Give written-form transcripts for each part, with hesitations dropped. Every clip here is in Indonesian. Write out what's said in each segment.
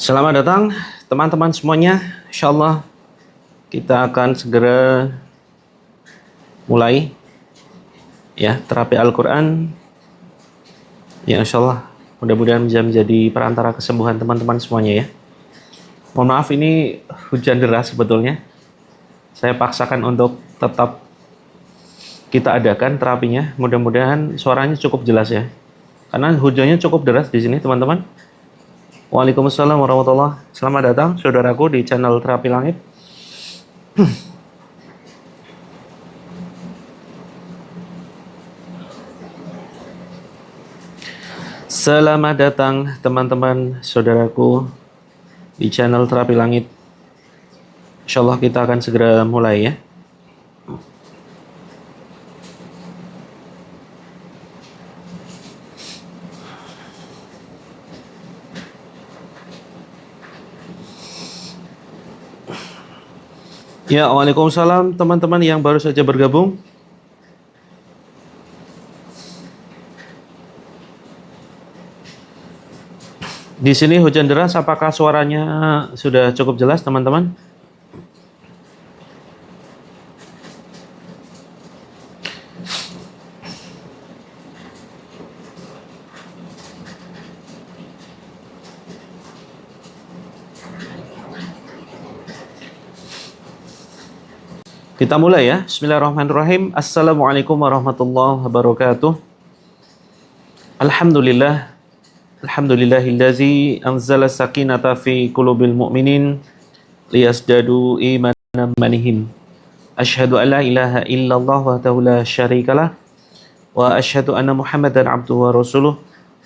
Selamat datang teman-teman semuanya. Insyaallah kita akan segera mulai ya terapi Al-Quran. Ya insyaallah mudah-mudahan bisa menjadi perantara kesembuhan teman-teman semuanya ya. Mohon maaf ini hujan deras sebetulnya. Saya paksakan untuk tetap kita adakan terapinya. Mudah-mudahan suaranya cukup jelas ya. Karena hujannya cukup deras di sini teman-teman. Waalaikumsalam warahmatullahi wabarakatuh. Selamat datang saudaraku di channel Terapi Langit. Selamat datang teman-teman saudaraku di channel Terapi Langit. Insyaallah kita akan segera mulai ya. Ya, waalaikumsalam teman-teman yang baru saja bergabung. Di sini hujan deras, apakah suaranya sudah cukup jelas teman-teman? Kita mulai ya. Bismillahirrahmanirrahim. Assalamualaikum warahmatullahi wabarakatuh. Alhamdulillah. Alhamdulillahillazi anzala sakinata fi qulubil mu'minin liyasdadu imanan manihim. Asyhadu an la ilaha illallah wahdahu la syarikalah wa asyhadu anna Muhammadan abduhu wa rasuluh.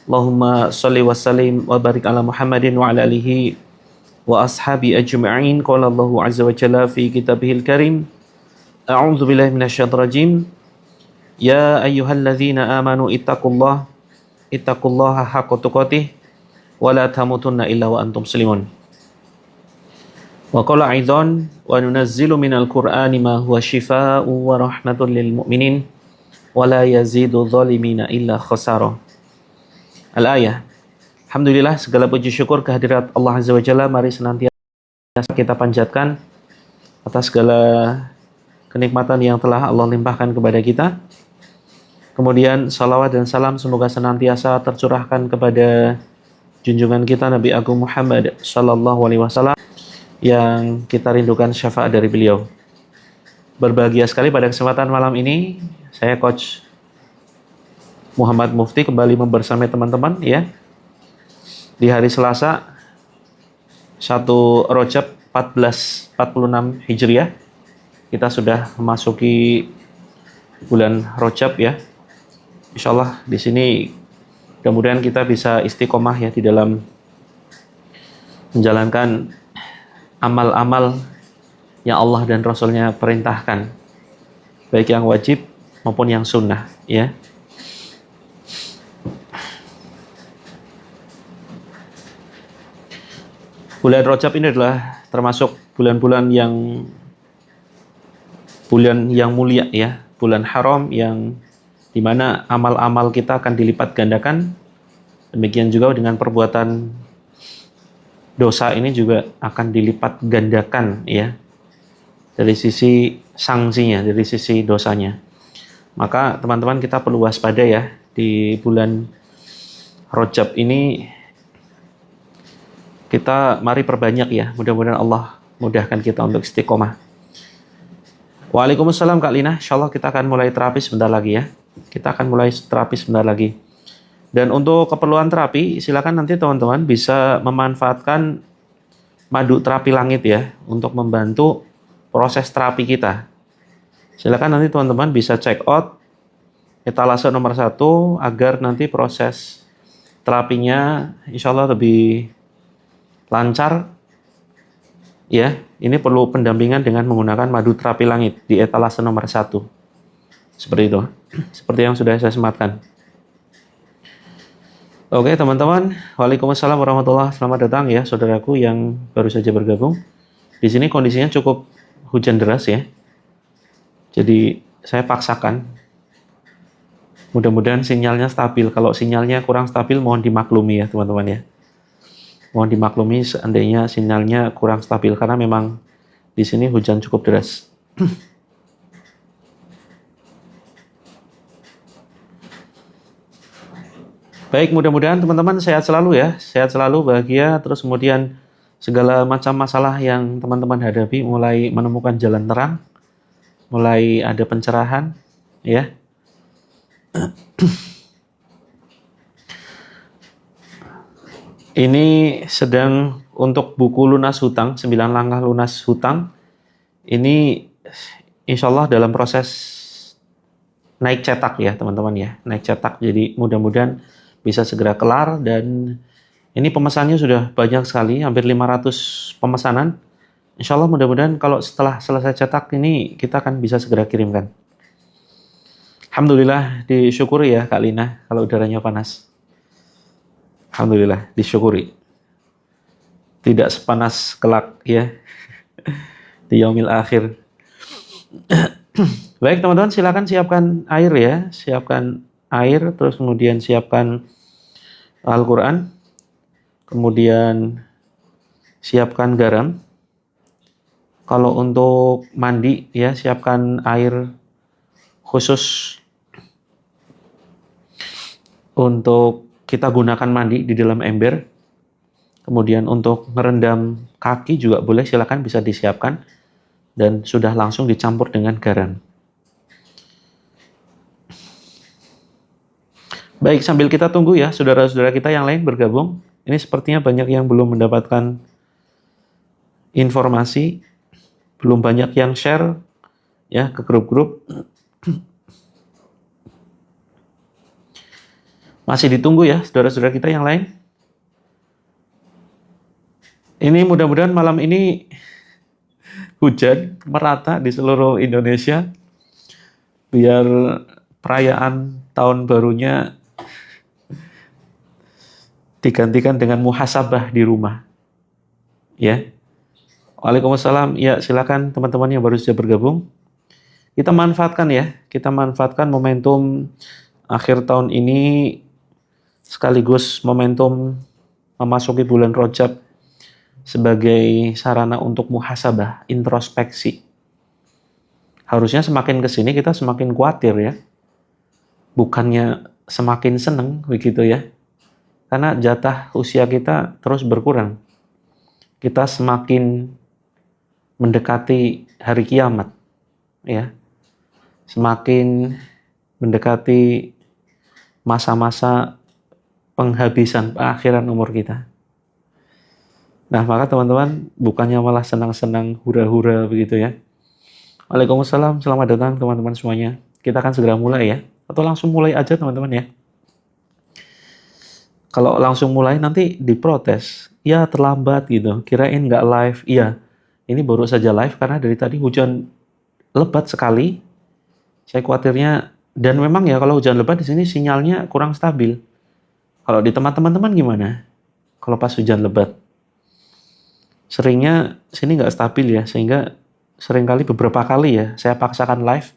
Allahumma shalli wa sallim wa barik ala Muhammadin wa ala alihi wa ashabi ajma'in. Qala Allahu azza wa jalla fi kitabihil karim. A'udzu billahi minasyaitonir rajim. Ya ayyuhalladzina amanu ittaqullaha haqqa tuqatih wa la tamutunna illa wa antum muslimun. Wa qala aidan wa nunazzilu minal qur'ani ma huwa shifaa'un wa rahmatun lil mu'minin wa la yazidu dhalimina illa khasara. Al-ayah. Alhamdulillah, segala puji syukur kehadirat Allah Azza wa Jalla mari senantiasa kita panjatkan atas segala kenikmatan yang telah Allah limpahkan kepada kita. Kemudian salawat dan salam semoga senantiasa tercurahkan kepada junjungan kita Nabi Agung Muhammad sallallahu alaihi wasallam yang kita rindukan syafaat dari beliau. Berbahagia sekali pada kesempatan malam ini saya Coach Muhammad Mufti kembali membersamai teman-teman ya. Di hari Selasa 1 Rajab 1446 Hijriah. Kita sudah memasuki bulan Rajab ya. Insyaallah di sini mudah-mudahan kita bisa istiqomah ya di dalam menjalankan amal-amal yang Allah dan Rasulnya perintahkan, baik yang wajib maupun yang sunnah ya. Bulan Rajab ini adalah termasuk bulan-bulan yang mulia ya, bulan haram yang dimana amal-amal kita akan dilipat gandakan. Demikian juga dengan perbuatan dosa ini juga akan dilipat gandakan ya, dari sisi sanksinya, dari sisi dosanya. Maka teman-teman kita perlu waspada ya di bulan Rajab ini. Kita mari perbanyak ya, mudah-mudahan Allah mudahkan kita untuk istiqomah. Waalaikumsalam Kak Lina, insyaallah kita akan mulai terapi sebentar lagi ya. Kita akan mulai terapi sebentar lagi. Dan untuk keperluan terapi, silakan nanti teman-teman bisa memanfaatkan madu terapi langit ya, untuk membantu proses terapi kita. Silakan nanti teman-teman bisa check out etalase nomor 1 agar nanti proses terapinya insyaallah lebih lancar. Ya, ini perlu pendampingan dengan menggunakan madu terapi langit di etalase nomor 1. Seperti itu. Seperti yang sudah saya sematkan. Oke, teman-teman. Waalaikumsalam warahmatullahi wabarakatuh. Selamat datang ya, saudaraku yang baru saja bergabung. Di sini kondisinya cukup hujan deras ya. Jadi, saya paksakan. Mudah-mudahan sinyalnya stabil. Kalau sinyalnya kurang stabil, mohon dimaklumi ya, teman-teman ya. Mohon dimaklumi seandainya sinyalnya kurang stabil karena memang di sini hujan cukup deras. Baik, mudah-mudahan teman-teman sehat selalu ya, sehat selalu, bahagia, terus kemudian segala macam masalah yang teman-teman hadapi mulai menemukan jalan terang, mulai ada pencerahan, ya. Ini sedang untuk buku lunas hutang, 9 langkah lunas hutang. Ini insya Allah dalam proses naik cetak ya teman-teman ya, naik cetak. Jadi mudah-mudahan bisa segera kelar, dan ini pemesannya sudah banyak sekali, hampir 500 pemesanan. Insya Allah mudah-mudahan kalau setelah selesai cetak ini kita akan bisa segera kirimkan. Alhamdulillah, disyukuri ya Kak Lina kalau udaranya panas. Alhamdulillah, disyukuri. Tidak sepanas kelak ya di yaumil akhir. Baik teman-teman, silakan siapkan air ya, siapkan air, terus kemudian siapkan Al-Quran, kemudian siapkan garam. Kalau untuk mandi ya, siapkan air khusus untuk kita gunakan mandi di dalam ember. Kemudian untuk merendam kaki juga boleh, silakan bisa disiapkan, dan sudah langsung dicampur dengan garam. Baik, sambil kita tunggu ya saudara-saudara kita yang lain bergabung. Ini sepertinya banyak yang belum mendapatkan informasi, belum banyak yang share ya ke grup-grup. Masih ditunggu ya saudara-saudara kita yang lain. Ini mudah-mudahan malam ini hujan merata di seluruh Indonesia, biar perayaan tahun barunya digantikan dengan muhasabah di rumah. Ya. Waalaikumsalam. Ya, silakan teman-teman yang baru saja bergabung. Kita manfaatkan ya, kita manfaatkan momentum akhir tahun ini sekaligus momentum memasuki bulan Rajab sebagai sarana untuk muhasabah, introspeksi. Harusnya semakin ke sini kita semakin khawatir ya. Bukannya semakin seneng begitu ya. Karena jatah usia kita terus berkurang. Kita semakin mendekati hari kiamat ya. Semakin mendekati masa-masa penghabisan akhiran umur kita. Nah, maka teman-teman bukannya malah senang-senang hura-hura begitu ya. Waalaikumsalam, selamat datang teman-teman semuanya. Kita akan segera mulai ya. Atau langsung mulai aja teman-teman ya. Kalau langsung mulai nanti diprotes. Ya terlambat gitu, kirain nggak live. Iya, ini baru saja live karena dari tadi hujan lebat sekali. Saya khawatirnya, dan memang ya kalau hujan lebat di sini sinyalnya kurang stabil. Kalau di tempat teman-teman gimana? Kalau pas hujan lebat? Seringnya sini nggak stabil ya, sehingga seringkali beberapa kali ya saya paksakan live,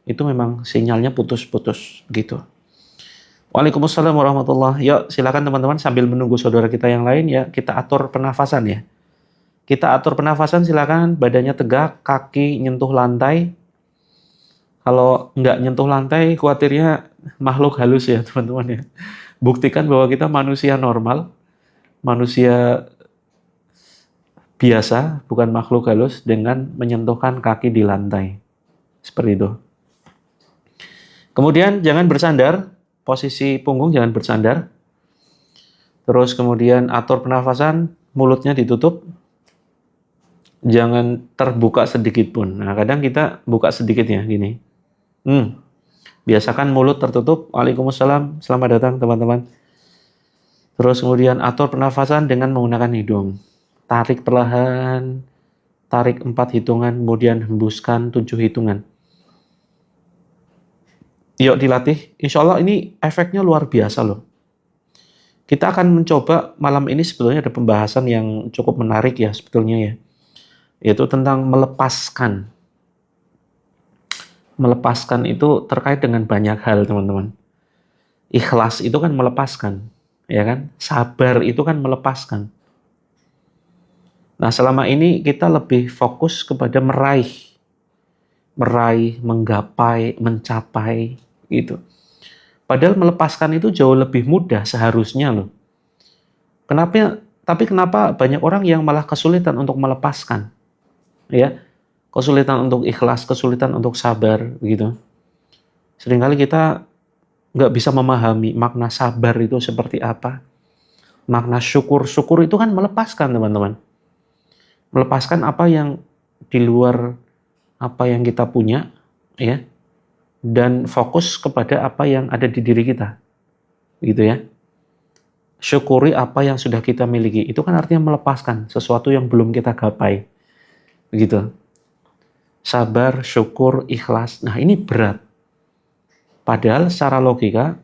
itu memang sinyalnya putus-putus gitu. Waalaikumsalam warahmatullahi. Yuk silakan teman-teman sambil menunggu saudara kita yang lain ya, kita atur pernafasan ya. Kita atur pernafasan, silakan badannya tegak, kaki nyentuh lantai. Kalau nggak nyentuh lantai, khawatirnya makhluk halus ya teman-teman ya. Buktikan bahwa kita manusia normal, manusia biasa, bukan makhluk halus, dengan menyentuhkan kaki di lantai. Seperti itu. Kemudian jangan bersandar, posisi punggung jangan bersandar. Terus kemudian atur pernafasan, mulutnya ditutup. Jangan terbuka sedikit pun. Nah, kadang kita buka sedikit ya, gini. Biasakan mulut tertutup. Waalaikumsalam, selamat datang teman-teman. Terus kemudian atur pernafasan dengan menggunakan hidung. Tarik perlahan, tarik 4 hitungan, kemudian hembuskan 7 hitungan. Yuk dilatih, insya Allah ini efeknya luar biasa loh. Kita akan mencoba malam ini, sebetulnya ada pembahasan yang cukup menarik ya sebetulnya ya. Yaitu tentang melepaskan. Melepaskan itu terkait dengan banyak hal teman-teman. Ikhlas itu kan melepaskan, ya kan? Sabar itu kan melepaskan. Nah, selama ini kita lebih fokus kepada meraih, menggapai, mencapai gitu. Padahal melepaskan itu jauh lebih mudah seharusnya loh. Kenapa banyak orang yang malah kesulitan untuk melepaskan? Ya, kesulitan untuk ikhlas, kesulitan untuk sabar begitu. Seringkali kita nggak bisa memahami makna sabar itu seperti apa. Makna syukur itu kan melepaskan, teman-teman. Melepaskan apa yang di luar apa yang kita punya, ya, dan fokus kepada apa yang ada di diri kita, gitu ya. Syukuri apa yang sudah kita miliki. Itu kan artinya melepaskan sesuatu yang belum kita gapai, begitu. Sabar, syukur, ikhlas. Nah, ini berat. Padahal secara logika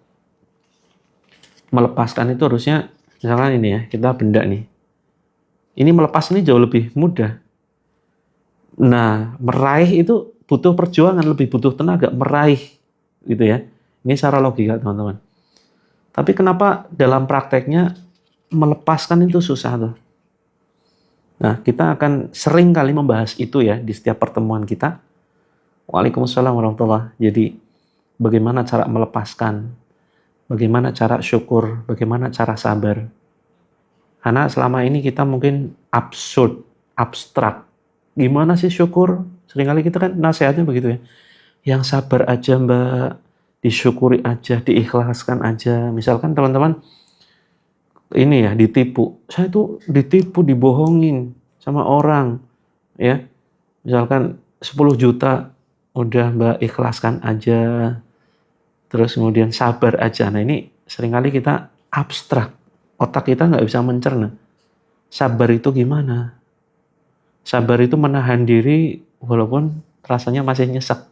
melepaskan itu harusnya, misalkan ini ya, kita benda nih. Ini melepas ini jauh lebih mudah. Nah, meraih itu butuh perjuangan, lebih butuh tenaga, meraih gitu ya. Ini secara logika, teman-teman. Tapi kenapa dalam prakteknya melepaskan itu susah tuh? Nah, kita akan sering kali membahas itu ya di setiap pertemuan kita. Waalaikumsalam warahmatullahi wabarakatuh. Jadi, bagaimana cara melepaskan, bagaimana cara syukur, bagaimana cara sabar. Karena selama ini kita mungkin abstrak. Gimana sih syukur? Seringkali kita kan nasihatnya begitu ya. Yang sabar aja mbak, disyukuri aja, diikhlaskan aja. Misalkan teman-teman ini ya ditipu. Saya tuh ditipu, dibohongin sama orang. Ya, misalkan 10 juta, udah mbak ikhlaskan aja. Terus kemudian sabar aja. Nah ini seringkali kita abstrak. Otak kita nggak bisa mencerna. Sabar itu gimana? Sabar itu menahan diri walaupun rasanya masih nyesek,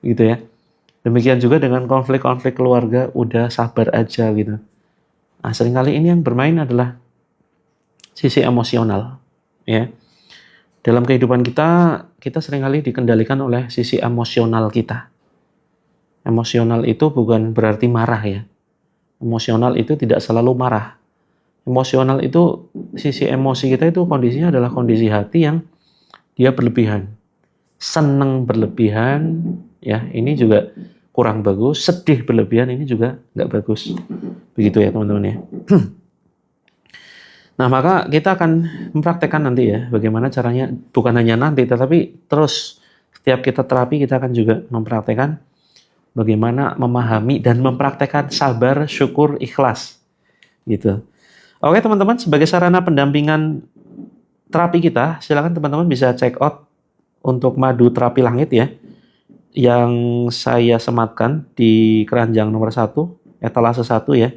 gitu ya. Demikian juga dengan konflik-konflik keluarga, udah sabar aja gitu. Nah, seringkali ini yang bermain adalah sisi emosional, ya. Dalam kehidupan kita seringkali dikendalikan oleh sisi emosional kita. Emosional itu bukan berarti marah ya. Emosional itu tidak selalu marah. Emosional itu, sisi emosi kita itu kondisinya adalah kondisi hati yang dia berlebihan. Senang berlebihan, ya ini juga kurang bagus. Sedih berlebihan, ini juga nggak bagus. Begitu ya teman-teman ya. Nah maka kita akan mempraktekkan nanti ya, bagaimana caranya, bukan hanya nanti, tetapi terus setiap kita terapi kita akan juga mempraktekkan bagaimana memahami dan mempraktekkan sabar, syukur, ikhlas. Gitu. Oke teman-teman, sebagai sarana pendampingan terapi kita, silakan teman-teman bisa check out untuk madu terapi langit ya, yang saya sematkan di keranjang nomor 1, etalase 1 ya.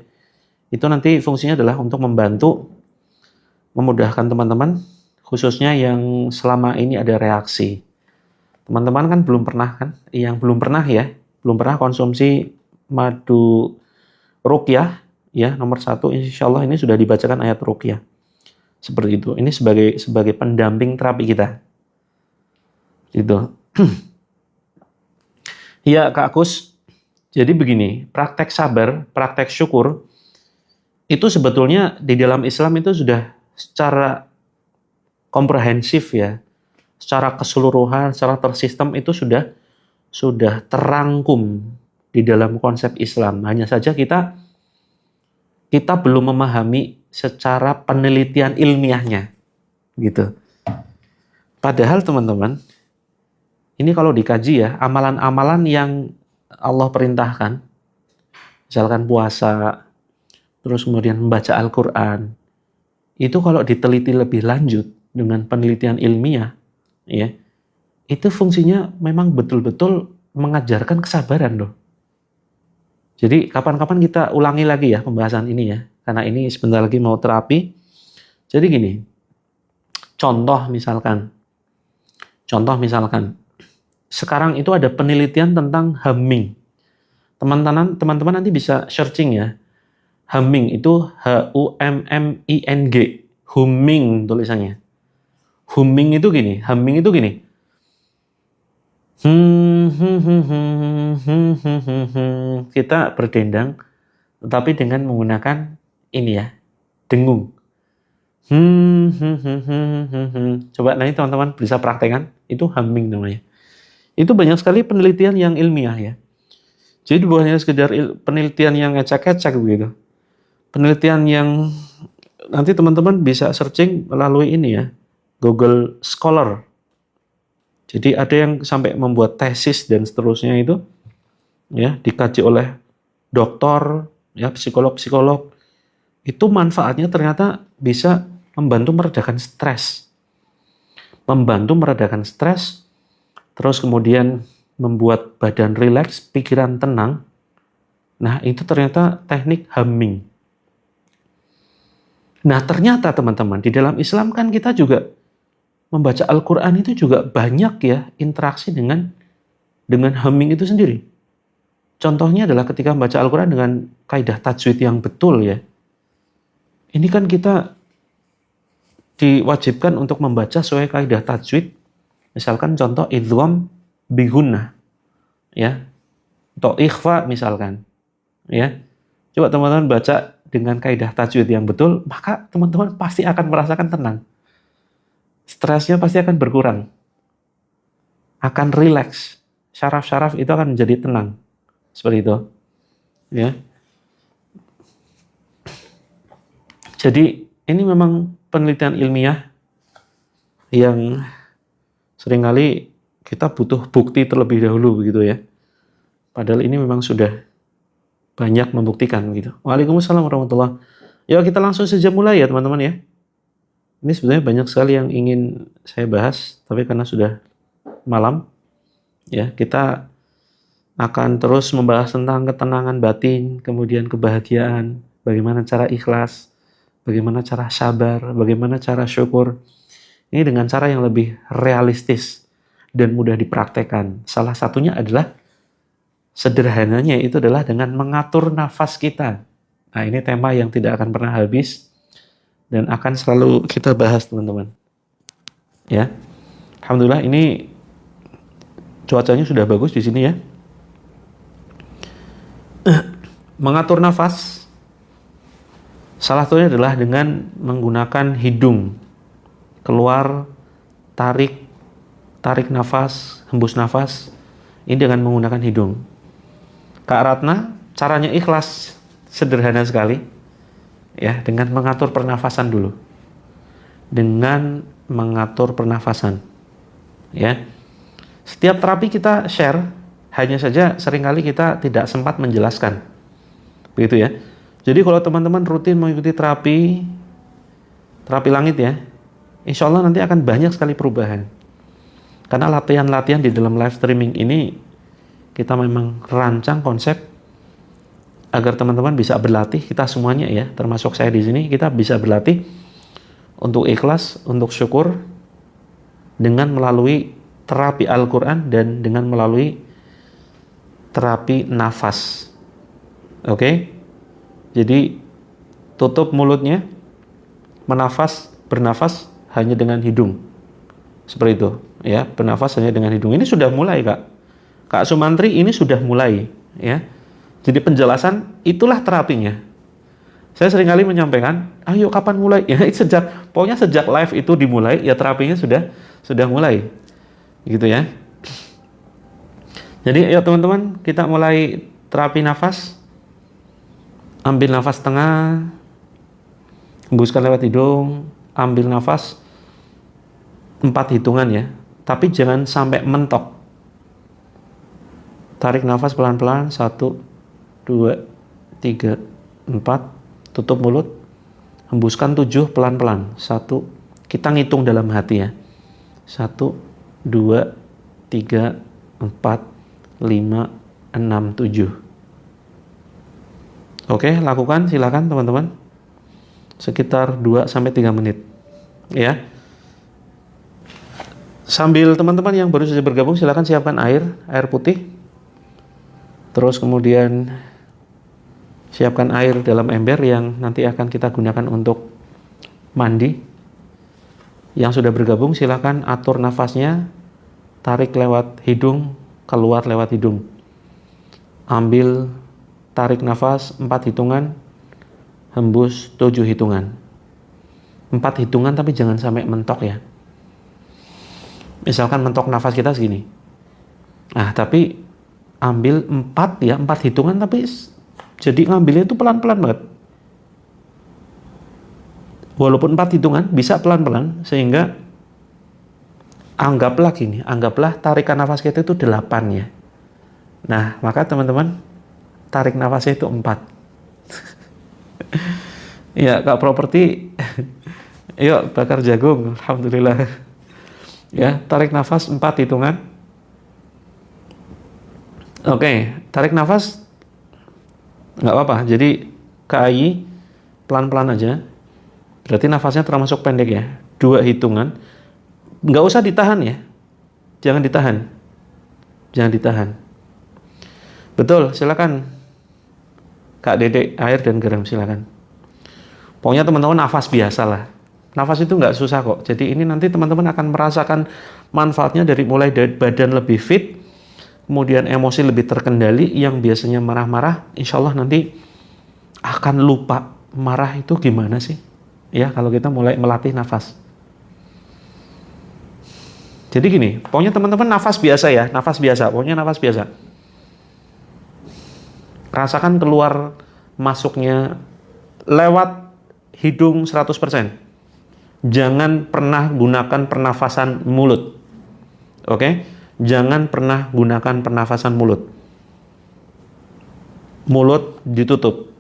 Itu nanti fungsinya adalah untuk membantu, memudahkan teman-teman, khususnya yang selama ini ada reaksi. Teman-teman kan belum pernah kan, yang belum pernah konsumsi madu ruqyah, ya nomor 1, insya Allah ini sudah dibacakan ayat ruqyah seperti itu. Ini sebagai pendamping terapi kita gitu. Ya Kak Kus, jadi begini, praktek sabar, praktek syukur itu sebetulnya di dalam Islam itu sudah secara komprehensif ya, secara keseluruhan, secara tersistem itu sudah terangkum di dalam konsep Islam. Hanya saja kita belum memahami secara penelitian ilmiahnya, gitu. Padahal teman-teman, ini kalau dikaji ya, amalan-amalan yang Allah perintahkan, misalkan puasa, terus kemudian membaca Al-Quran, itu kalau diteliti lebih lanjut dengan penelitian ilmiah, ya, itu fungsinya memang betul-betul mengajarkan kesabaran loh. Jadi kapan-kapan kita ulangi lagi ya pembahasan ini ya, karena ini sebentar lagi mau terapi. Jadi gini, contoh misalkan, sekarang itu ada penelitian tentang humming. Teman-teman nanti bisa searching ya, humming itu Humming, humming tulisannya. Humming itu gini. Kita berdendang, tetapi dengan menggunakan ini ya, dengung. Coba nanti teman-teman bisa praktekkan, itu humming namanya. Itu banyak sekali penelitian yang ilmiah ya. Jadi bukan hanya sekedar penelitian yang ecek-ecek begitu. Penelitian yang nanti teman-teman bisa searching melalui ini ya, Google Scholar. Jadi ada yang sampai membuat tesis dan seterusnya itu ya, dikaji oleh dokter, ya psikolog-psikolog. Itu manfaatnya ternyata bisa membantu meredakan stres. Membantu meredakan stres, terus kemudian membuat badan rileks, pikiran tenang. Nah, itu ternyata teknik humming. Nah, ternyata teman-teman, di dalam Islam kan kita juga membaca Al-Quran itu juga banyak ya interaksi dengan humming itu sendiri. Contohnya adalah ketika membaca Al-Quran dengan kaidah tajwid yang betul ya. Ini kan kita diwajibkan untuk membaca sesuai kaidah tajwid. Misalkan contoh idgham bi gunnah ya. Atau ikhfa misalkan. Ya. Coba teman-teman baca dengan kaidah tajwid yang betul, maka teman-teman pasti akan merasakan tenang. Stresnya pasti akan berkurang. Akan rileks. Syaraf-syaraf itu akan menjadi tenang. Seperti itu. Ya. Jadi ini memang penelitian ilmiah yang seringkali kita butuh bukti terlebih dahulu begitu ya. Padahal ini memang sudah banyak membuktikan gitu. Waalaikumsalam warahmatullahi wabarakatuh. Ya kita langsung saja mulai ya teman-teman ya. Ini sebenarnya banyak sekali yang ingin saya bahas, tapi karena sudah malam ya, kita akan terus membahas tentang ketenangan batin, kemudian kebahagiaan, bagaimana cara ikhlas, bagaimana cara sabar, bagaimana cara syukur. Ini dengan cara yang lebih realistis dan mudah dipraktekkan. Salah satunya adalah, sederhananya itu adalah dengan mengatur nafas kita. Nah, ini tema yang tidak akan pernah habis dan akan selalu kita bahas, teman-teman. Ya. Alhamdulillah ini cuacanya sudah bagus di sini ya. Mengatur nafas salah satunya adalah dengan menggunakan hidung. Keluar, tarik nafas, hembus nafas. Ini dengan menggunakan hidung. Kak Ratna, caranya ikhlas, sederhana sekali. Ya, dengan mengatur pernafasan dulu. Dengan mengatur pernafasan. Ya. Setiap terapi kita share, hanya saja seringkali kita tidak sempat menjelaskan. Begitu ya. Jadi kalau teman-teman rutin mengikuti terapi langit ya, insya Allah nanti akan banyak sekali perubahan. Karena latihan-latihan di dalam live streaming ini kita memang rancang konsep agar teman-teman bisa berlatih, kita semuanya ya, termasuk saya di sini, kita bisa berlatih untuk ikhlas, untuk syukur dengan melalui terapi Al-Quran dan dengan melalui terapi nafas. Oke? Jadi tutup mulutnya, bernafas hanya dengan hidung. Seperti itu, ya, bernafas hanya dengan hidung. Ini sudah mulai, Kak Sumantri, ini sudah mulai, ya. Jadi penjelasan itulah terapinya. Saya seringkali menyampaikan, ayo kapan mulai? Ya, pokoknya sejak live itu dimulai, ya terapinya sudah mulai. Gitu ya. Jadi ayo teman-teman, kita mulai terapi nafas. Ambil nafas tengah, hembuskan lewat hidung, ambil nafas 4 hitungan ya, tapi jangan sampai mentok. Tarik nafas pelan-pelan, 1, 2, 3, 4, tutup mulut, hembuskan 7 pelan-pelan, 1, kita ngitung dalam hati ya, 1, 2, 3, 4, 5, 6, 7. Oke, lakukan, silakan teman-teman. Sekitar 2-3 menit. Ya. Sambil teman-teman yang baru saja bergabung, silakan siapkan air putih. Terus kemudian siapkan air dalam ember yang nanti akan kita gunakan untuk mandi. Yang sudah bergabung, silakan atur nafasnya. Tarik lewat hidung, keluar lewat hidung. Ambil, tarik nafas 4 hitungan, hembus 7 hitungan. 4 hitungan tapi jangan sampai mentok ya. Misalkan mentok nafas kita segini. Nah, tapi ambil 4 ya, 4 hitungan tapi jadi ngambilnya itu pelan-pelan banget. Walaupun 4 hitungan bisa pelan-pelan sehingga anggaplah tarikan nafas kita itu 8 ya. Nah, maka teman-teman tarik nafasnya itu 4. Ya, Kak Properti yuk bakar jagung, alhamdulillah. Ya, tarik nafas 4 hitungan. Oke, tarik nafas nggak apa-apa. Jadi KAI pelan-pelan aja. Berarti nafasnya termasuk pendek ya. 2 hitungan. Nggak usah ditahan ya. Jangan ditahan. Betul, silakan. Kak Dedek, air dan garam silakan. Pokoknya teman-teman nafas biasa lah. Nafas itu nggak susah kok. Jadi ini nanti teman-teman akan merasakan manfaatnya dari mulai dari badan lebih fit, kemudian emosi lebih terkendali, yang biasanya marah-marah, insya Allah nanti akan lupa marah itu gimana sih. Ya, kalau kita mulai melatih nafas. Jadi gini, pokoknya teman-teman nafas biasa ya, pokoknya nafas biasa. Rasakan keluar masuknya lewat hidung 100%. Jangan pernah gunakan pernafasan mulut. Oke? Jangan pernah gunakan pernafasan mulut. Mulut ditutup.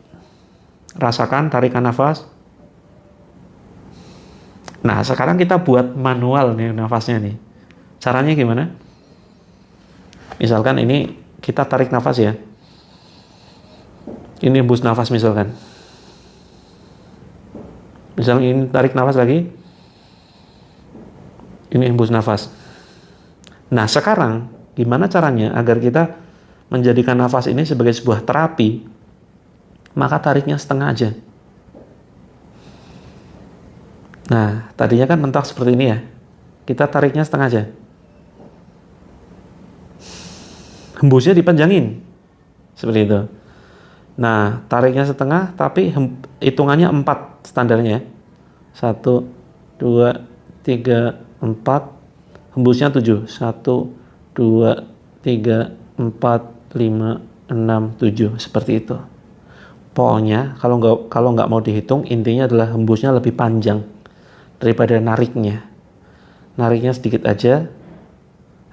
Rasakan tarikan nafas. Nah, sekarang kita buat manual nih nafasnya nih. Caranya gimana? Misalkan ini kita tarik nafas ya. Ini hembus nafas misalkan. Misalnya ini tarik nafas lagi. Ini hembus nafas. Nah, sekarang gimana caranya agar kita menjadikan nafas ini sebagai sebuah terapi? Maka tariknya setengah aja. Nah, tadinya kan mentok seperti ini ya. Kita tariknya setengah aja. Hembusnya dipanjangin. Seperti itu. Nah, tariknya setengah, tapi hitungannya 4 standarnya. 1, 2, 3, 4. Hembusnya 7. 1, 2, 3, 4, 5, 6, 7. Seperti itu. Pokoknya, kalau nggak mau dihitung, intinya adalah hembusnya lebih panjang daripada nariknya. Nariknya sedikit aja,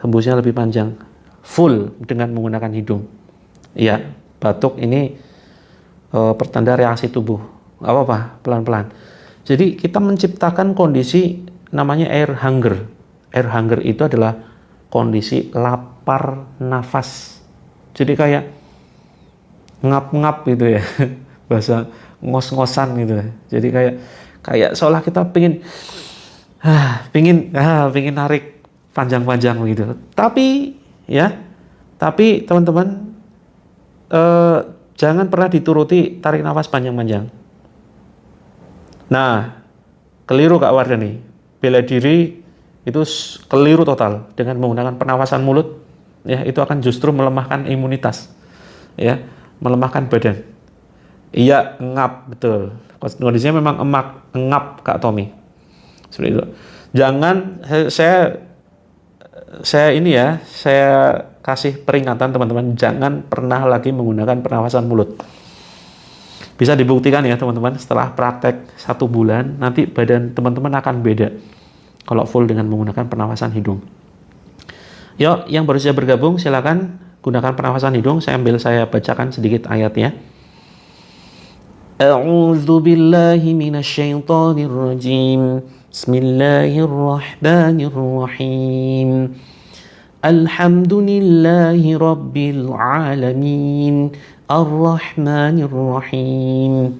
hembusnya lebih panjang. Full dengan menggunakan hidung. Iya, batuk ini pertanda reaksi tubuh. Nggak apa-apa, pelan-pelan. Jadi kita menciptakan kondisi namanya air hunger. Air hunger itu adalah kondisi lapar nafas. Jadi kayak ngap-ngap gitu ya. Bahasa ngos-ngosan gitu. Jadi kayak seolah kita pengen narik panjang-panjang gitu. Tapi teman-teman jangan pernah dituruti tarik nafas panjang-panjang. Nah, keliru Kak Wardani. Bela diri itu keliru total dengan menggunakan pernafasan mulut. Ya, itu akan justru melemahkan imunitas. Ya, melemahkan badan. Iya, ngap, betul. Kondisinya memang ngap Kak Tommy. Seperti itu. Jangan saya kasih peringatan teman-teman, jangan pernah lagi menggunakan pernafasan mulut. Bisa dibuktikan ya teman-teman, setelah praktek 1 bulan nanti badan teman-teman akan beda kalau full dengan menggunakan pernafasan hidung. Yuk, yang baru saja bergabung silakan gunakan pernafasan hidung. Saya bacakan sedikit ayatnya. A'udzu billahi minasyaitonir rajim. Bismillahirrahmanirrahim. Alhamdulillahi rabbil alamin. Ar-Rahmanir-Rahim.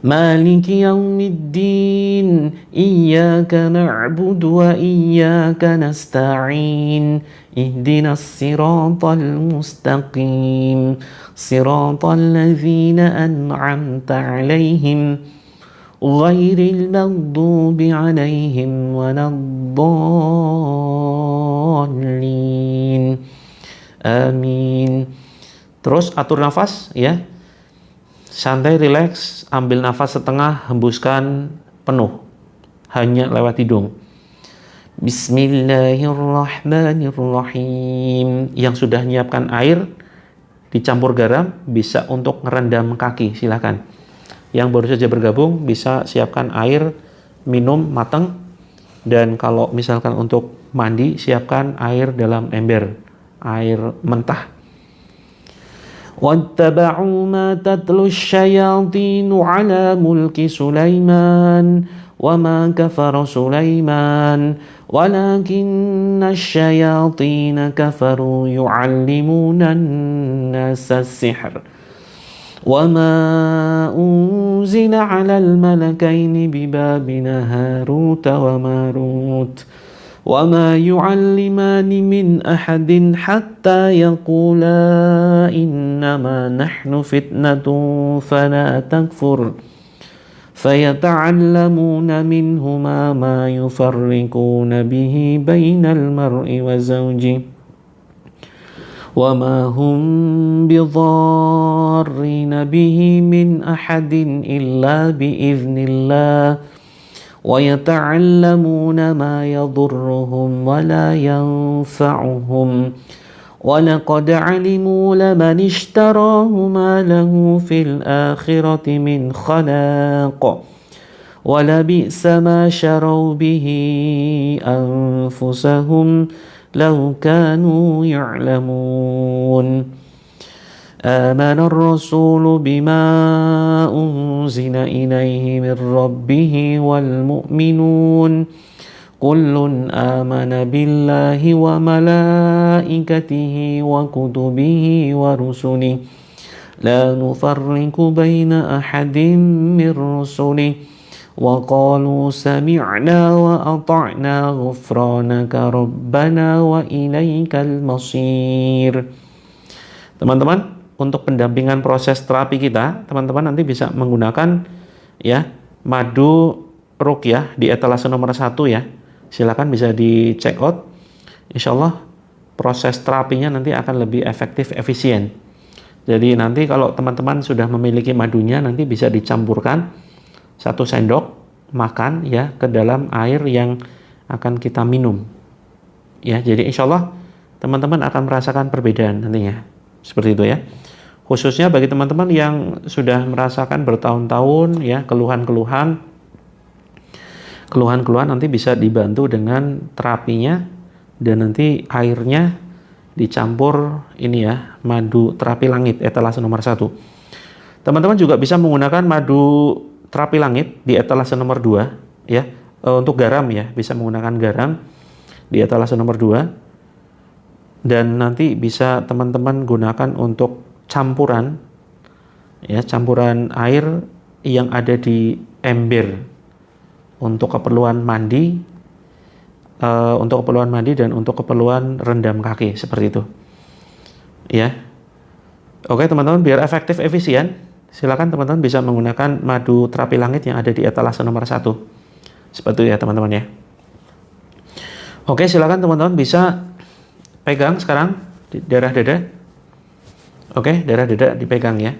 Maliki yaumiddin. Iyyaka na'budu wa iyyaka nasta'in. Ihdinas siratal mustaqim. Siratal ladzina an'amta 'alaihim ghairil maghdubi 'alaihim waladdallin. Amin. Terus atur nafas ya. Santai, rileks, ambil nafas setengah, hembuskan penuh, hanya lewat hidung. Bismillahirrahmanirrahim. Yang sudah menyiapkan air dicampur garam bisa untuk ngerendam kaki, silakan. Yang baru saja bergabung bisa siapkan air minum matang, dan kalau misalkan untuk mandi siapkan air dalam ember, air mentah. وَاتَّبَعُوا مَا تَتْلُو الشَّيَاطِينُ عَلَى مُلْكِ سُلَيْمَانَ وَمَا كَفَرَ سُلَيْمَانَ وَلَكِنَّ الشَّيَاطِينَ كَفَرُوا يُعَلِّمُونَ النَّاسَ السِّحْرَ وَمَا أُنْزِلَ عَلَى الْمَلَكَيْنِ بِبَابِلَ هَارُوتَ وَمَارُوتَ وَمَا يُعَلِّمَانِ مِنْ أَحَدٍ حَتَّى يَقُولَا إِنَّمَا نَحْنُ فِتْنَةٌ فَلَا تَكْفُرْ فَيَتَعَلَّمُونَ مِنْهُمَا مَا يُفَرِّقُونَ بِهِ بَيْنَ الْمَرْءِ وَزَوْجِهِ وَمَا هُمْ بِضَارِّينَ بِهِ مِنْ أَحَدٍ إِلَّا بِإِذْنِ اللَّهِ وَيَتَعَلَّمُونَ مَا يَضُرُّهُمْ وَلَا يَنفَعُهُمْ وَلَقَدْ عَلِمُوا لَمَنِ اشْتَرَاهُ مَا لَهُ فِي الْآخِرَةِ مِنْ خَلَاقٍ وَلَبِئْسَ مَا شَرَوْا بِهِ أَنفُسَهُمْ لَوْ كَانُوا يَعْلَمُونَ آمن الرسول بما أنزل إليه من ربه والمؤمنون كل آمن بالله وملائكته وكتبه ورسله لا نفرق بين أحد من رسله وقالوا سمعنا وأطعنا غفرانك ربنا وإليك المصير. Teman-teman, untuk pendampingan proses terapi kita, teman-teman nanti bisa menggunakan ya madu ruqyah di etalase nomor 1 ya. Silakan bisa di check out. Insyaallah proses terapinya nanti akan lebih efektif, efisien. Jadi nanti kalau teman-teman sudah memiliki madunya, nanti bisa dicampurkan 1 sendok makan ya ke dalam air yang akan kita minum. Ya, jadi insyaallah teman-teman akan merasakan perbedaan nantinya. Seperti itu ya. Khususnya bagi teman-teman yang sudah merasakan bertahun-tahun ya keluhan-keluhan nanti bisa dibantu dengan terapinya, dan nanti airnya dicampur ini ya madu terapi langit etalase nomor 1. Teman-teman juga bisa menggunakan madu terapi langit di etalase nomor 2 ya. Untuk garam ya, bisa menggunakan garam di etalase nomor 2, dan nanti bisa teman-teman gunakan untuk campuran ya, campuran air yang ada di ember untuk keperluan mandi, dan untuk keperluan rendam kaki, seperti itu ya. Oke teman-teman, biar efektif efisien, silakan teman-teman bisa menggunakan madu terapi langit yang ada di etalase nomor 1, seperti itu ya teman-teman ya. Oke, silakan teman-teman bisa pegang sekarang di daerah dada. Oke, daerah dada dipegang ya.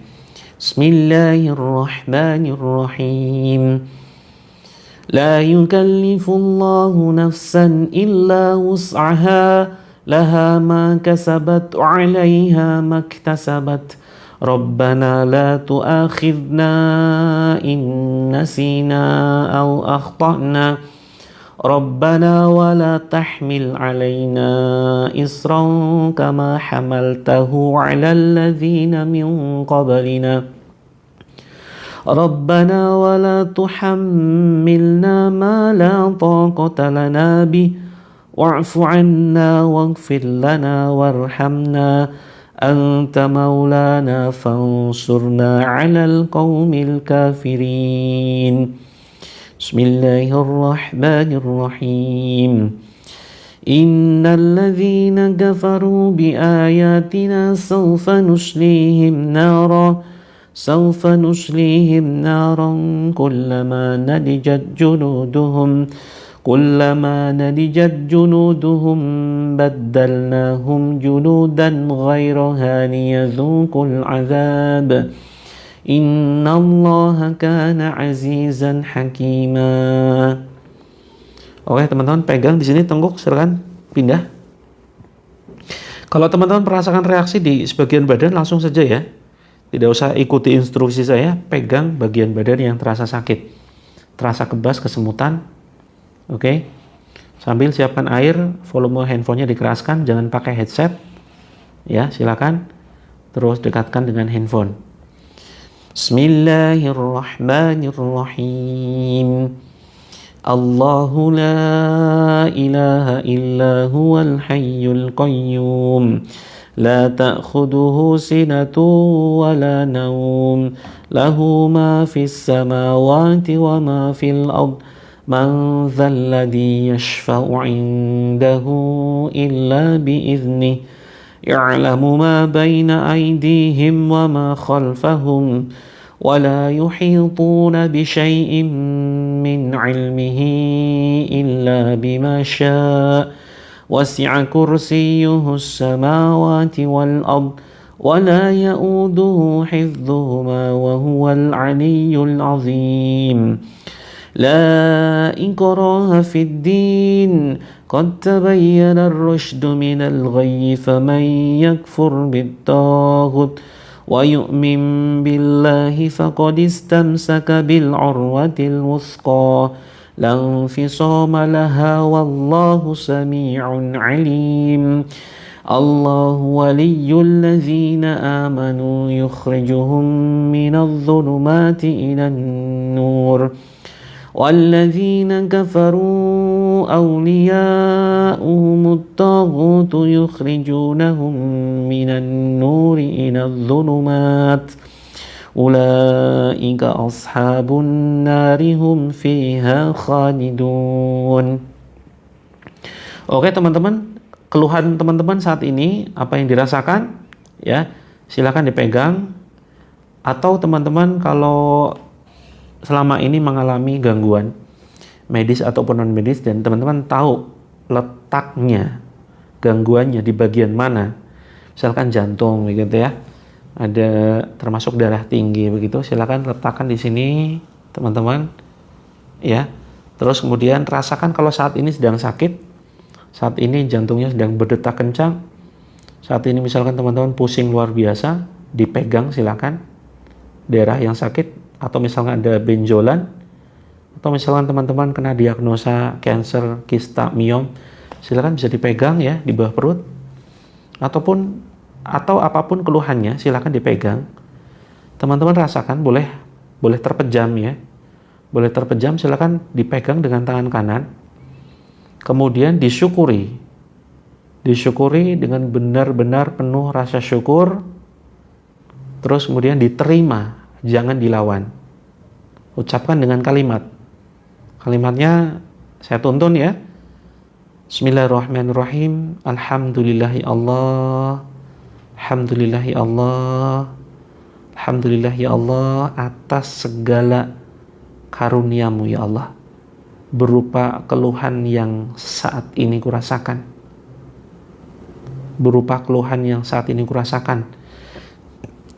Bismillahirrahmanirrahim. La yukallifullahu nafsan illa wus'aha laha ma kasabat 'alaiha maktasabat. Rabbana la tu'akhidna in nasina aw akhtana. ربنا ولا تحمل علينا إصرا كما حملته على الذين من قبلنا ربنا ولا تحملنا ما لا طاقة لنا به واعف عنا واغفر لنا وارحمنا أنت مولانا فانصرنا على القوم الكافرين. Bismillahirrahmanirrahim. Innal ladzina kafaru bi ayatina sawfa nuslihim naran kullama nadijat junuduhum baddalnahum junudan ghairaha liyadhuqul azab Innallaha kana azizan hakima. Oke, teman-teman pegang di sini tengkuk, silakan pindah. Kalau teman-teman merasakan reaksi di sebagian badan langsung saja ya. Tidak usah ikuti instruksi saya, pegang bagian badan yang terasa sakit. Terasa kebas, kesemutan. Oke. Sambil siapkan air, volume handphonenya dikeraskan, jangan pakai headset. Ya, silakan. Terus dekatkan dengan handphone. Bismillahirrahmanirrahim. Allahu la ilaha illa huwal hayyul qayyum. La ta'khuduhu sinatu wa la nawm. Lahu ma fis samawati wa ma fil ard. Man dhal ladhi yashfa'u 'indahu illa bi'idhnih. Ya'lamu ma baina aydihim wa ma khalfahum. ولا يحيطون بشيء من علمه إلا بما شاء وسع كرسيه السماوات والأرض ولا يؤوده حفظهما وهو العلي العظيم لا إكراه في الدين قد تبين الرشد من الغي فمن يكفر بالطاغوت وَيُؤْمِنْ بِاللَّهِ فَقَدِ اسْتَمْسَكَ بِالْعُرْوَةِ الْوُثْقَى لَا انْفِصَامَ لَهَا وَاللَّهُ سَمِيعٌ عَلِيمٌ الله ولي الذين آمنوا يخرجهم من الظلمات إلى النور والذين كفروا أولياؤهم الطاغوت يخرجونهم من النور إلى الظلمات أولئك أصحاب النار هم فيها خالدون. Oke teman-teman, keluhan teman-teman saat ini apa yang dirasakan ya, silakan dipegang. Atau teman-teman kalau selama ini mengalami gangguan medis ataupun non medis dan teman-teman tahu letaknya gangguannya di bagian mana, misalkan jantung begitu ya, ada termasuk darah tinggi begitu, silakan letakkan di sini teman-teman ya. Terus kemudian rasakan kalau saat ini sedang sakit, saat ini jantungnya sedang berdetak kencang, saat ini misalkan teman-teman pusing luar biasa, dipegang silakan daerah yang sakit. Atau misalkan ada benjolan, atau misalkan teman-teman kena diagnosa cancer, kista, miom, silakan bisa dipegang ya di bawah perut, atau apapun keluhannya silakan dipegang. Teman-teman rasakan, boleh terpejam ya, boleh terpejam, silakan dipegang dengan tangan kanan, kemudian disyukuri dengan benar-benar penuh rasa syukur, terus kemudian diterima. Jangan dilawan. Ucapkan dengan kalimatnya saya tuntun ya. Bismillahirrahmanirrahim. Alhamdulillahi Allah. Alhamdulillahi Allah. Alhamdulillahi Allah atas segala karuniamu ya Allah, berupa keluhan yang saat ini kurasakan. Berupa keluhan yang saat ini kurasakan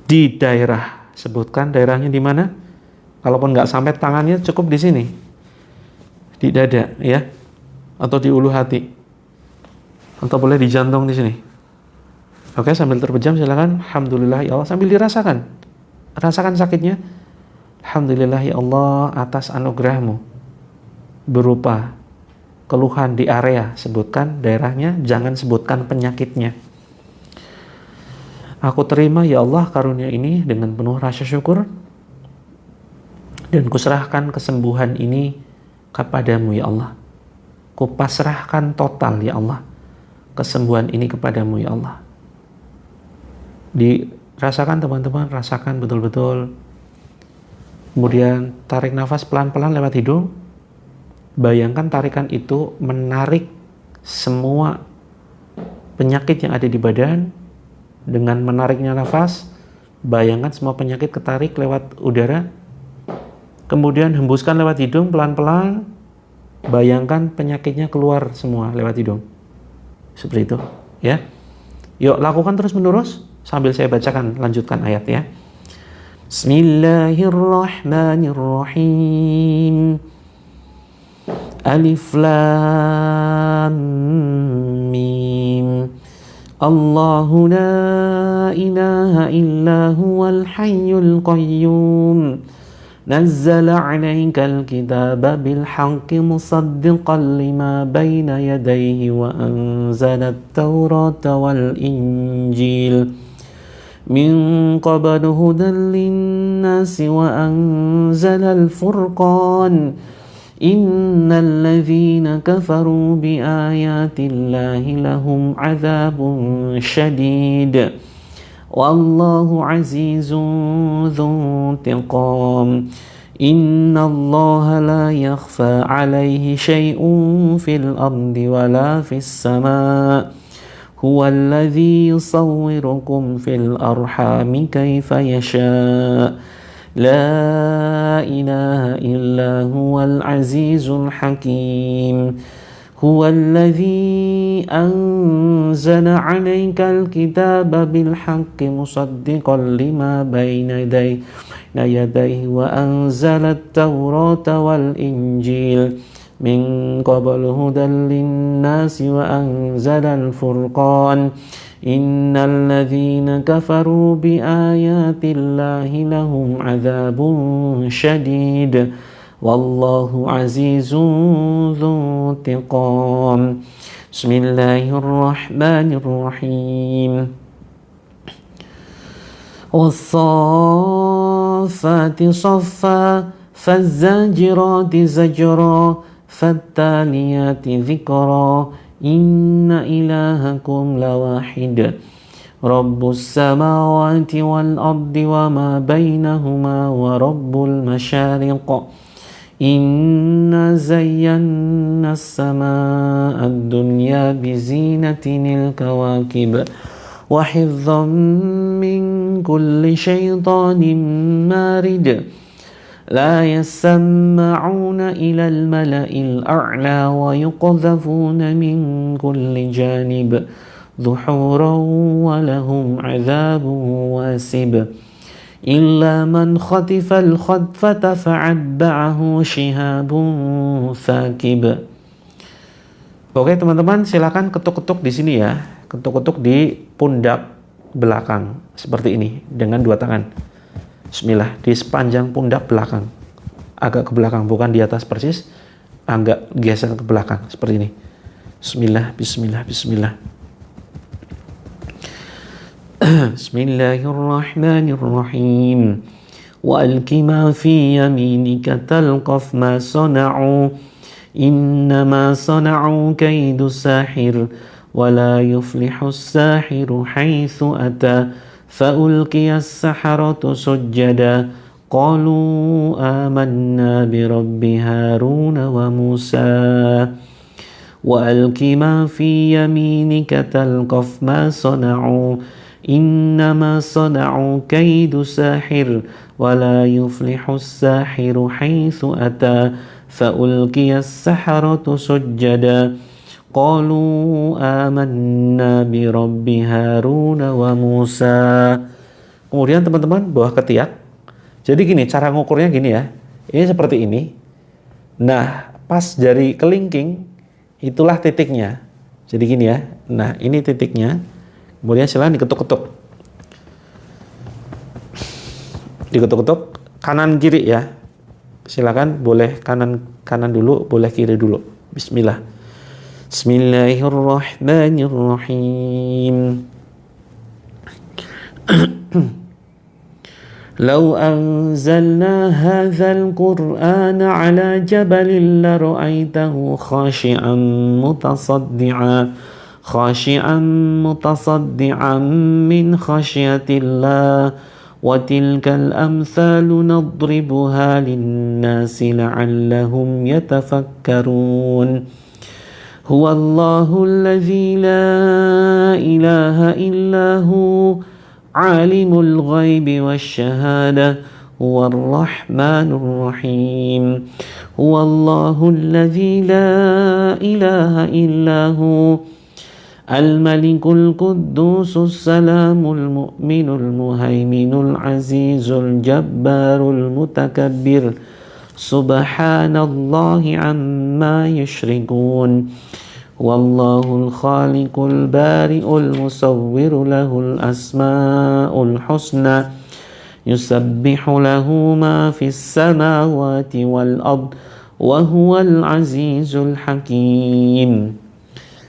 di daerah, sebutkan daerahnya di mana. Kalaupun nggak sampai tangannya, cukup di sini, di dada ya, atau di ulu hati, atau boleh di jantung di sini. Oke, sambil terpejam silakan. Alhamdulillah ya Allah, sambil rasakan sakitnya. Alhamdulillah ya Allah atas anugerahmu, berupa keluhan di area, sebutkan daerahnya, jangan sebutkan penyakitnya. Aku terima ya Allah karunia ini dengan penuh rasa syukur, dan kuserahkan kesembuhan ini kepadamu ya Allah. Kupasrahkan total ya Allah kesembuhan ini kepadamu ya Allah. Dirasakan teman-teman, rasakan betul-betul. Kemudian tarik nafas pelan-pelan lewat hidung. Bayangkan tarikan itu menarik semua penyakit yang ada di badan. Dengan menariknya nafas, bayangkan semua penyakit ketarik lewat udara. Kemudian hembuskan lewat hidung pelan-pelan. Bayangkan penyakitnya keluar semua lewat hidung. Seperti itu, ya. Yuk lakukan terus-menerus sambil saya bacakan, lanjutkan ayat ya. Bismillahirrahmanirrahim. Alif Lam Mim. Allahu la ilaha illa huwal hayyul qayyum. Nazzala 'alaikal kitaba bil haqqi musaddiqan lima bayna yadayhi wa anzala at-taurata wal injil min qablu hudan lin-nasi wa anzala al-furqan. Innal ladzina kafaru bi ayatillahi lahum 'adzabun syadid. Wallahu azizun dzu intiqam. Innallaha la yakhfa 'alaihi syai'un fil ardi wala fis sama'. Huwal ladzi yusawwirukum fil arhami kaifa yasha'. La ilaha illa huwal azizul hakim. Huwal ladzi anzala 'alaikal kitaba bil haqqi musaddiqan lima bayna yadayhi wa anzala at-taurata wal injil min qablu hudan lin-nasi wa anzala al-furqan. Innal ladzina kafaru bi ayatillahi lahum 'adzabun syadid. Wallahu azizun dzu intiqam. Bismillahirrahmanirrahim. Was-saffati saffa, faz-zajirati zajra, fattaliyati dzikra. Inna ilahakum lawahid. Rabbus samawati wal ardi wa ma bainahuma wa rabbul masyariq. Inna zayyana as-samaa'a ad-dunya bizinatinil kawakib wa hifdhan min kulli syaitanin marid. La yasma'una ilal mala'il a'la wa yuqdhafuna min kulli janib dhuhuran wa lahum 'adzabun wasib. Illa man khatifal khadfata fa'atba'ahu shihabun thaqib. Oke teman-teman, silakan ketuk-ketuk di sini ya. Ketuk-ketuk di pundak belakang seperti ini dengan dua tangan. Bismillah, di sepanjang pundak belakang, agak ke belakang, bukan di atas persis, agak geser ke belakang seperti ini. Bismillah, bismillah, bismillah. Bismillahirrahmanirrahim. Wa alqi ma fi yaminika talqaf ma sana'u. Innama sana'u kaidu sahir wa la yuflihu as-sahiru haitsu ata. فألقي السحرة سجدا قالوا آمنا برب هارون وموسى وألق ما في يمينك تلقف ما صنعوا إنما صنعوا كيد ساحر ولا يفلح الساحر حيث أتى فألقي السحرة سجدا Qalu amanna bi rabbi Harun wa Musa. Kemudian teman-teman bawah ketiak. Jadi gini, cara ngukurnya gini ya. Ini seperti ini. Nah, pas jari kelingking itulah titiknya. Jadi gini ya. Nah, ini titiknya. Kemudian silakan diketuk-ketuk. Diketuk-ketuk kanan kiri ya. Silakan, boleh kanan dulu, boleh kiri dulu. Bismillah. Bismillahirrahmanirrahim. Lau anzalna hadzal qur'ana ala jabalin la ra'aitahu khashi'an mutasaddi'an min khasyatillah wa tilkal amthalu nadribuha lin-nasi la'allahum yatafakkarun. Huwallahu alladzi la ilaha illahu alimul ghaibi wasyahada huwar rahmanur rahim. Huwallahu alladzi la ilaha illahu Al-Malikul Quddusus Salamul Mu'minul Muhaiminul Azizul Jabbarul Mutakabbir Subhanallahi amma yushrikun. Wallahul khaliqul bari'ul musawwiru lahul asma'ul husna. Yusabbihu lahu ma fis samawati wal ard wa huwal azizul hakim.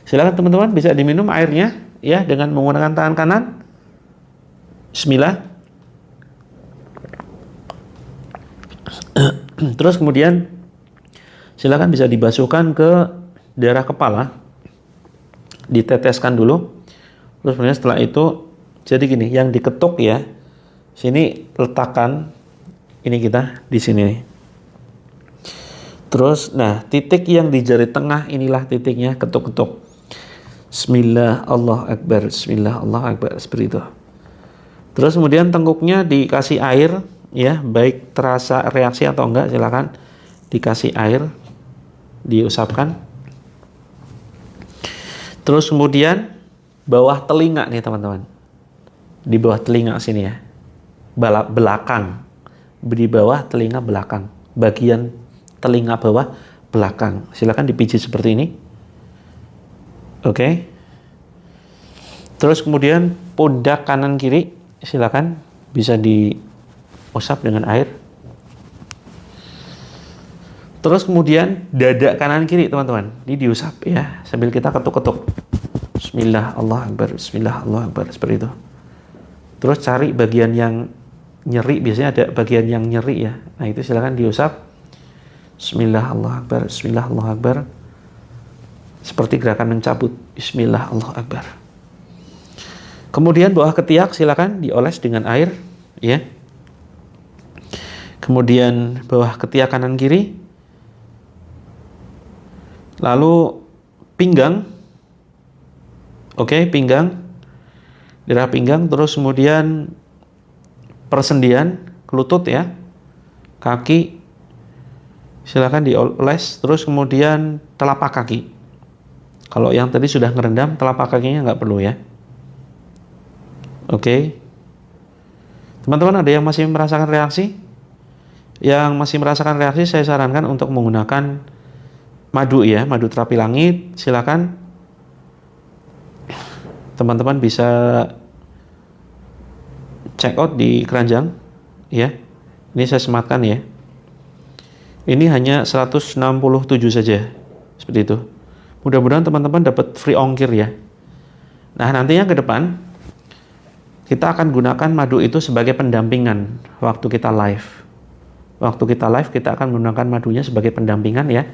Silakan teman-teman bisa diminum airnya ya dengan menggunakan tangan kanan. Bismillah. Terus kemudian silakan bisa dibasuhkan ke daerah kepala. Diteteskan dulu. Terus kemudian setelah itu jadi gini, yang diketuk ya. Sini letakkan ini kita di sini. Terus nah, titik yang di jari tengah inilah titiknya, ketuk-ketuk. Bismillah, Allah Akbar, Bismillah, Allah Akbar, seperti itu. Terus kemudian tengkuknya dikasih air, ya, baik terasa reaksi atau enggak, silakan dikasih air, diusapkan. Terus kemudian bawah telinga nih teman-teman, di bawah telinga sini ya, belakang, di bawah telinga belakang, bagian telinga bawah belakang, silakan dipijit seperti ini. Oke. Terus kemudian pundak kanan kiri silakan bisa diusap dengan air. Terus kemudian dada kanan kiri teman-teman, ini diusap ya sambil kita ketuk-ketuk. Bismillah, Allah Akbar, Bismillah, Allah Akbar, seperti itu. Terus cari bagian yang nyeri, biasanya ada bagian yang nyeri ya. Nah, itu silakan diusap. Bismillah, Allah Akbar, Bismillah, Allah Akbar. Seperti gerakan mencabut. Bismillah, Allah Akbar. Kemudian bawah ketiak silakan dioles dengan air, ya. Kemudian bawah ketiak kanan kiri. Lalu pinggang. Oke, pinggang. Daerah pinggang, terus kemudian persendian, lutut ya. Kaki silakan dioles, terus kemudian telapak kaki. Kalau yang tadi sudah ngerendam, telapak kakinya nggak perlu ya. Oke. Teman-teman ada yang masih merasakan reaksi? Yang masih merasakan reaksi, saya sarankan untuk menggunakan madu ya, madu terapi langit. Silakan. Teman-teman bisa check out di keranjang ya. Ini saya sematkan ya. Ini hanya 167 saja. Seperti itu. Mudah-mudahan teman-teman dapat free ongkir ya. Nah, nantinya ke depan kita akan gunakan madu itu sebagai pendampingan waktu kita live. Waktu kita live kita akan menggunakan madunya sebagai pendampingan ya.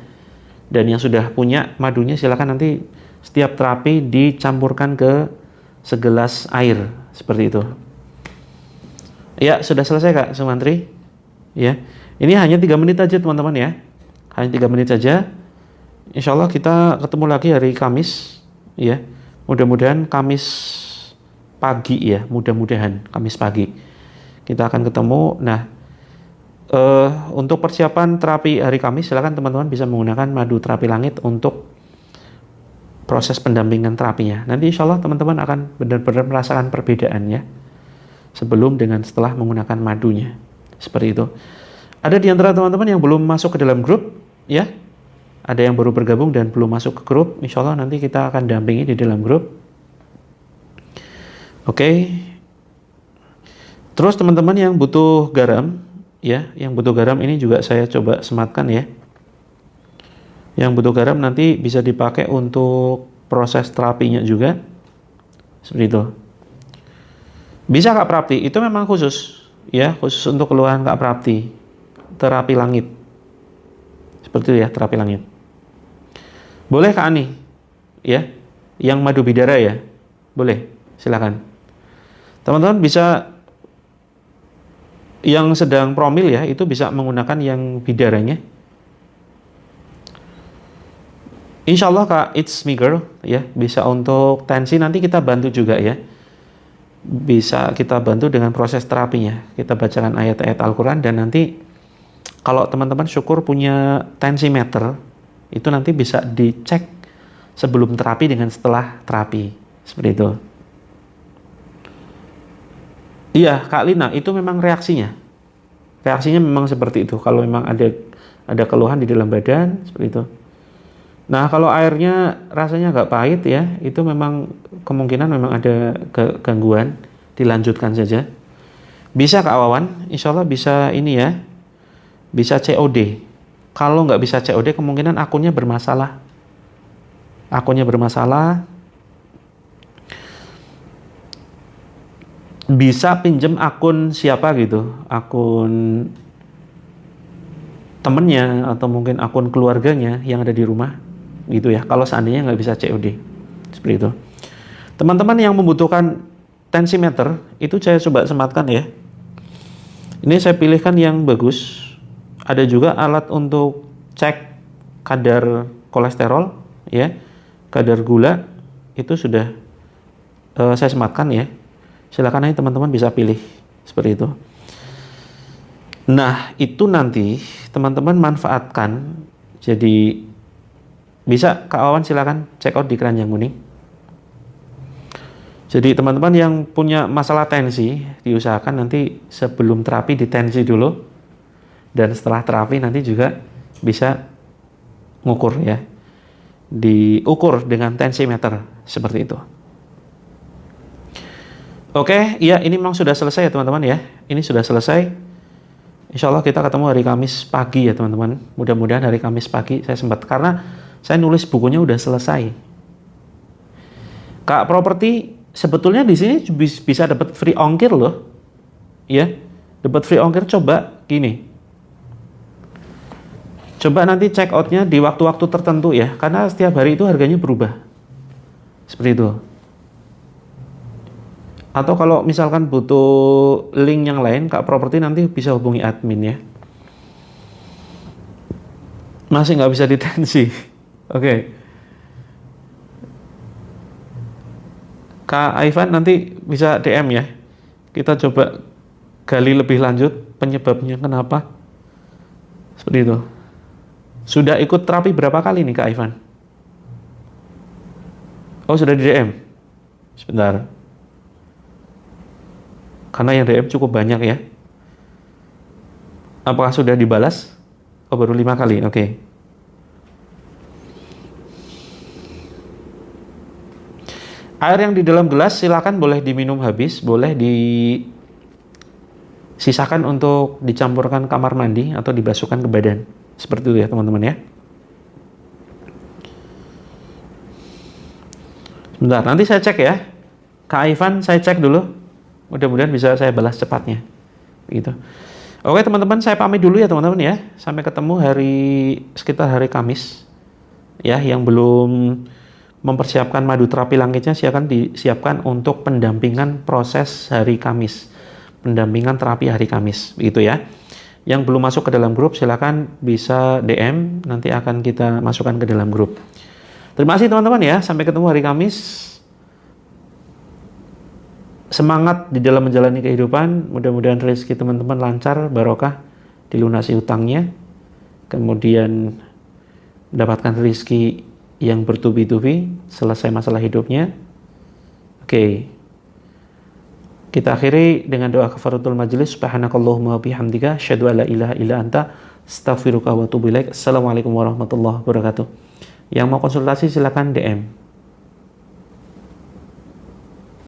Dan yang sudah punya madunya silakan nanti setiap terapi dicampurkan ke segelas air seperti itu. Ya, sudah selesai Kak Sumantri. Ya. Ini hanya 3 menit aja teman-teman ya. Hanya 3 menit saja. Insya Allah kita ketemu lagi hari Kamis ya. Mudah-mudahan Kamis pagi ya, mudah-mudahan Kamis pagi kita akan ketemu. Nah, untuk persiapan terapi hari Kamis silakan teman-teman bisa menggunakan madu terapi langit untuk proses pendampingan terapinya. Nanti insya Allah teman-teman akan benar-benar merasakan perbedaan ya, sebelum dengan setelah menggunakan madunya. Seperti itu. Ada di antara teman-teman yang belum masuk ke dalam grup ya. Ada yang baru bergabung dan belum masuk ke grup, insya Allah nanti kita akan dampingi di dalam grup. Oke. Terus teman-teman yang butuh garam, ya, yang butuh garam ini juga saya coba sematkan ya. Yang butuh garam nanti bisa dipakai untuk proses terapinya juga. Seperti itu. Bisa Kak Prapti, itu memang khusus, ya, khusus untuk keluhan Kak Prapti. Terapi langit. Seperti itu ya, terapi langit. Boleh Kak Ani, ya, yang madu bidara ya, boleh, silakan. Teman-teman bisa yang sedang promil ya, itu bisa menggunakan yang bidaranya. Insya Allah Kak It's Me Girl ya, bisa untuk tensi nanti kita bantu juga ya. Bisa kita bantu dengan proses terapinya. Kita bacakan ayat-ayat Al-Quran dan nanti kalau teman-teman syukur punya tensimeter, itu nanti bisa dicek sebelum terapi dengan setelah terapi. Seperti itu. Iya, Kak Lina, itu memang reaksinya. Reaksinya memang seperti itu. Kalau memang ada keluhan di dalam badan, seperti itu. Nah, kalau airnya rasanya agak pahit ya, itu memang kemungkinan memang ada gangguan, dilanjutkan saja. Bisa Kak Wawan, insya Allah bisa ini ya, bisa COD. Kalau nggak bisa COD, kemungkinan akunnya bermasalah. Akunnya bermasalah, bisa pinjem akun siapa gitu, akun temennya atau mungkin akun keluarganya yang ada di rumah gitu ya, kalau seandainya nggak bisa COD seperti itu. Teman-teman yang membutuhkan tensimeter itu saya coba sematkan ya, ini saya pilihkan yang bagus. Ada juga alat untuk cek kadar kolesterol ya, kadar gula, itu sudah saya sematkan ya. Silakan aja teman-teman bisa pilih seperti itu. Nah, itu nanti teman-teman manfaatkan. Jadi bisa Kak Wawan silakan check out di Keranjang Kuning. Jadi teman-teman yang punya masalah tensi, diusahakan nanti sebelum terapi ditensi dulu, dan setelah terapi nanti juga bisa ngukur ya, diukur dengan tensimeter seperti itu. Oke, iya, ini memang sudah selesai ya teman-teman ya. Ini sudah selesai. Insya Allah kita ketemu hari Kamis pagi ya teman-teman. Mudah-mudahan hari Kamis pagi saya sempat, karena saya nulis bukunya udah selesai. Kak Properti, sebetulnya di sini bisa dapat free ongkir loh. Ya, dapat free ongkir. Coba gini. Coba nanti check outnya di waktu-waktu tertentu ya, karena setiap hari itu harganya berubah. Seperti itu. Atau kalau misalkan butuh link yang lain, Kak Properti nanti bisa hubungi admin ya. Masih nggak bisa ditensi. Oke. Kak Ivan nanti bisa DM ya. Kita coba gali lebih lanjut penyebabnya kenapa. Seperti itu. Sudah ikut terapi berapa kali nih Kak Ivan? Oh, sudah di DM. Sebentar. Karena yang DM cukup banyak ya. Apakah sudah dibalas? Oh, baru 5 kali. Oke. Air yang di dalam gelas silakan boleh diminum habis, boleh disisakan untuk dicampurkan kamar mandi atau dibasuhkan ke badan. Seperti itu ya teman-teman ya. Sebentar, nanti saya cek ya. Kak Ivan, saya cek dulu. Mudah-mudahan bisa saya balas cepatnya. Begitu. Oke teman-teman, saya pamit dulu ya teman-teman ya. Sampai ketemu sekitar hari Kamis. Ya, yang belum mempersiapkan madu terapi langitnya silakan disiapkan untuk pendampingan proses hari Kamis. Pendampingan terapi hari Kamis, begitu ya. Yang belum masuk ke dalam grup silakan bisa DM, nanti akan kita masukkan ke dalam grup. Terima kasih teman-teman ya, sampai ketemu hari Kamis. Semangat di dalam menjalani kehidupan, mudah-mudahan rezeki teman-teman lancar, barokah, dilunasi hutangnya, kemudian mendapatkan rezeki yang bertubi-tubi, selesai masalah hidupnya. Oke. Kita akhiri dengan doa kafaratul majelis. Subhanakallahumma wa bihamdika asyhadu an la ilaha illa anta astaghfiruka wa atubu ilaik. Assalamualaikum warahmatullahi wabarakatuh. Yang mau konsultasi silakan DM.